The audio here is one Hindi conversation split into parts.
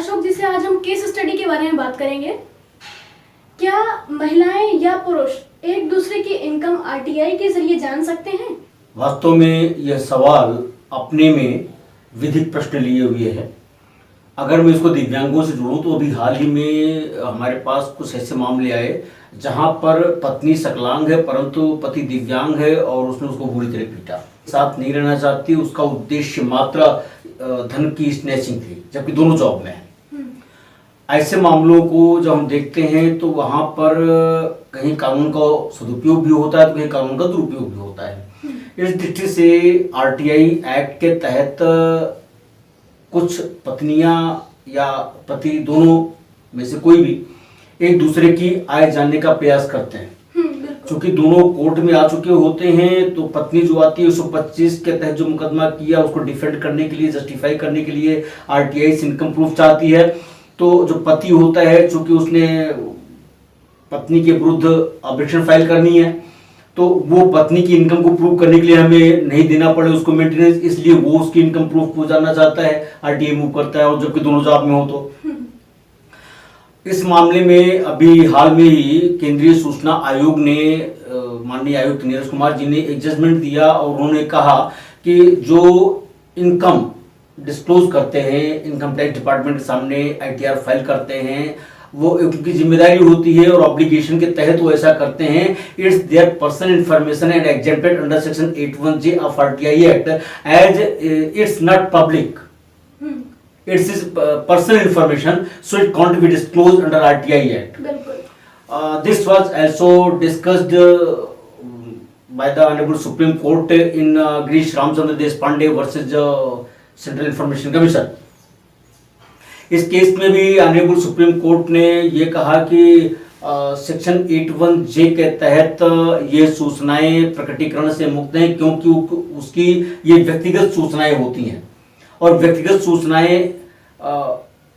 अशोक जी से आज हम केस स्टडी के बारे में बात करेंगे। क्या महिलाएं या पुरुष एक दूसरे की इनकम आरटीआई के जरिए जान सकते हैं? वास्तव में यह सवाल अपने में विधिक प्रश्न लिए हुए है। अगर मैं इसको दिव्यांगों से जोड़ूं तो अभी हाल ही में हमारे पास कुछ ऐसे मामले आए जहां पर पत्नी सकलांग है परंतु पति दिव्यांग है और उसने उसको बुरी तरह पीटा, साथ नहीं रहना चाहती। उसका उद्देश्य मात्र धन की स्नैचिंग थी, जबकि दोनों जॉब में है। ऐसे मामलों को जब हम देखते हैं तो वहां पर कहीं कानून का सदुपयोग भी होता है तो कहीं कानून का दुरुपयोग भी होता है। इस दृष्टि से आरटीआई एक्ट के तहत कुछ पत्नियां या पति दोनों में से कोई भी एक दूसरे की आय जानने का प्रयास करते हैं। क्योंकि दोनों कोर्ट में आ चुके होते हैं तो पत्नी जो आती है 125 के तहत जो मुकदमा किया उसको डिफेंड करने के लिए, जस्टिफाई करने के लिए आरटीआई से इनकम प्रूफ चाहती है। तो जो पति होता है चूंकि उसने पत्नी के विरुद्ध ऑब्जेक्शन फाइल करनी है तो वो पत्नी की इनकम को प्रूव करने के लिए हमें नहीं देना पड़े उसको मेंटेनेंस, इसलिए वो उसकी इनकम प्रूफ को जानना चाहता है, आरटीआई मूव करता है। और जबकि दोनों जॉब में हो तो इस मामले में अभी हाल में ही केंद्रीय सूचना आयोग ने माननीय आयुक्त नीरज कुमार जी ने एक जजमेंट दिया और उन्होंने कहा कि जो इनकम डिस्क्लोज करते हैं, इनकम टैक्स डिपार्टमेंट के सामने आईटीआर फाइल करते हैं, वो उनकी जिम्मेदारी होती है और ऑब्लिगेशन के तहत वो ऐसा करते हैं। It's their personal information and exempted under section 81J of RTI act as it's not public, it's is personal information so it can't be disclosed under RTI act. This was also discussed by the Honorable Supreme Court in Girish Ramchandra Deshpande versus Central Information Commission। इस केस में भी ऑनरेबल सुप्रीम कोर्ट ने ये कहा कि सेक्शन 81J के तहत ये सूचनाएं प्रकटीकरण से मुक्त हैं क्योंकि उसकी ये व्यक्तिगत सूचनाएं होती हैं और व्यक्तिगत सूचनाएं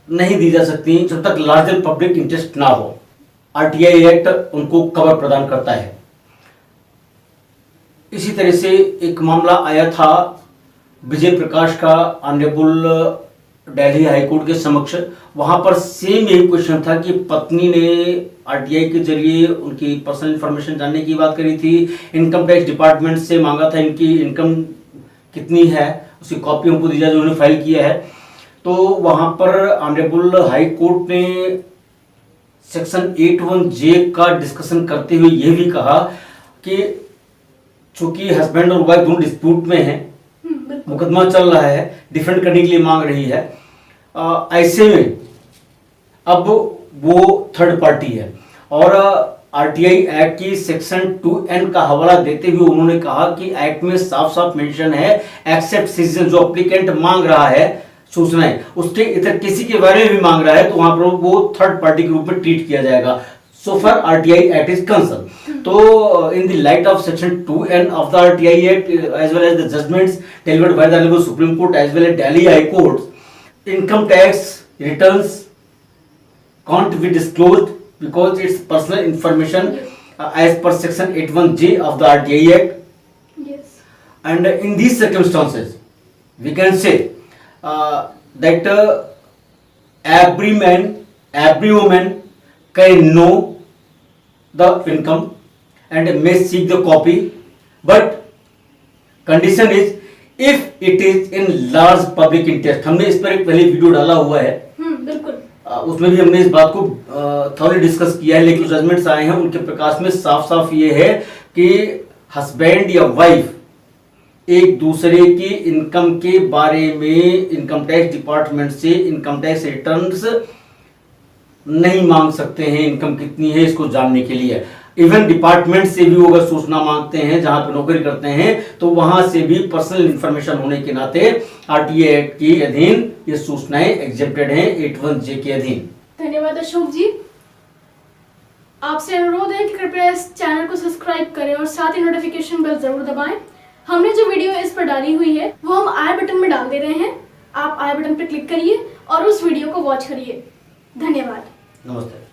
नहीं दी जा सकती जब तक लार्जर पब्लिक इंटरेस्ट ना हो। आरटीआई एक्ट उनको कवर प्रदान करता है। इसी तरह से एक मामला आया था विजय प्रकाश का ऑनरेबल दिल्ली हाईकोर्ट के समक्ष। वहां पर सेम यही क्वेश्चन था कि पत्नी ने आरटीआई के जरिए उनकी पर्सनल इंफॉर्मेशन जानने की बात करी थी, इनकम टैक्स डिपार्टमेंट से मांगा था इनकी इनकम कितनी है, उसकी कॉपी हमको दी जाए जो उन्होंने फाइल किया है। तो वहां पर ऑनरेबल हाई कोर्ट ने सेक्शन 81J का डिस्कशन करते हुए यह भी कहा कि चूंकि हस्बैंड और वाइफ दोनों डिस्प्यूट में हैं, मुकदमा चल रहा है, डिफेंड करने के लिए मांग रही है, ऐसे में अब वो थर्ड पार्टी है और आरटीआई एक्ट की सेक्शन 2N का हवाला देते हुए उन्होंने कहा कि एक्ट में साफ साफ मेंशन है एक्सेप्ट सिटीजन, जो एप्लीकेंट मांग रहा है सूचनाएं उसके इतर किसी के बारे में भी मांग रहा है तो वहां पर वो थर्ड पार्टी के रूप में ट्रीट किया जाएगा so far RTI Act is concerned। तो in the light of section 2N of the RTI Act as well as the judgments delivered by the Honorable Supreme Court as well as Delhi High Court, income tax returns can't be disclosed because it's personal information as per section 81J of the RTI Act। Yes। And in these circumstances we can say that every man, every woman can know the income and may seek the copy, but condition is if it is in large public interest। हमने इस पर एक पहले वीडियो डाला हुआ है, बिल्कुल उसमें भी हमने इस बात को थोड़ी डिस्कस किया है, लेकिन जजमेंट्स आए हैं उनके प्रकाश में साफ साफ ये है कि हस्बैंड या वाइफ एक दूसरे की इनकम के बारे में इनकम टैक्स डिपार्टमेंट से इनकम टैक्स रिटर्न्स नहीं मांग सकते हैं इनकम कितनी है इसको जानने के लिए। इवन डिपार्टमेंट से भी अगर सूचना मांगते हैं जहां पे नौकरी करते हैं तो वहां से भी पर्सनल इंफॉर्मेशन होने के नाते आरटीआई एक्ट के अधीन ये सूचनाएं एग्जेम्प्टेड हैं 81J के अधीन। धन्यवाद अशोक जी। आपसे अनुरोध है कि कृपया इस चैनल को सब्सक्राइब करें और साथ ही नोटिफिकेशन बेल जरूर दबाएं। हमने जो वीडियो इस पर डाली हुई है वो हम आई बटन में डाल दे रहे हैं, आप आई बटन पर क्लिक करिए और उस वीडियो को वॉच करिए। धन्यवाद। नमस्ते।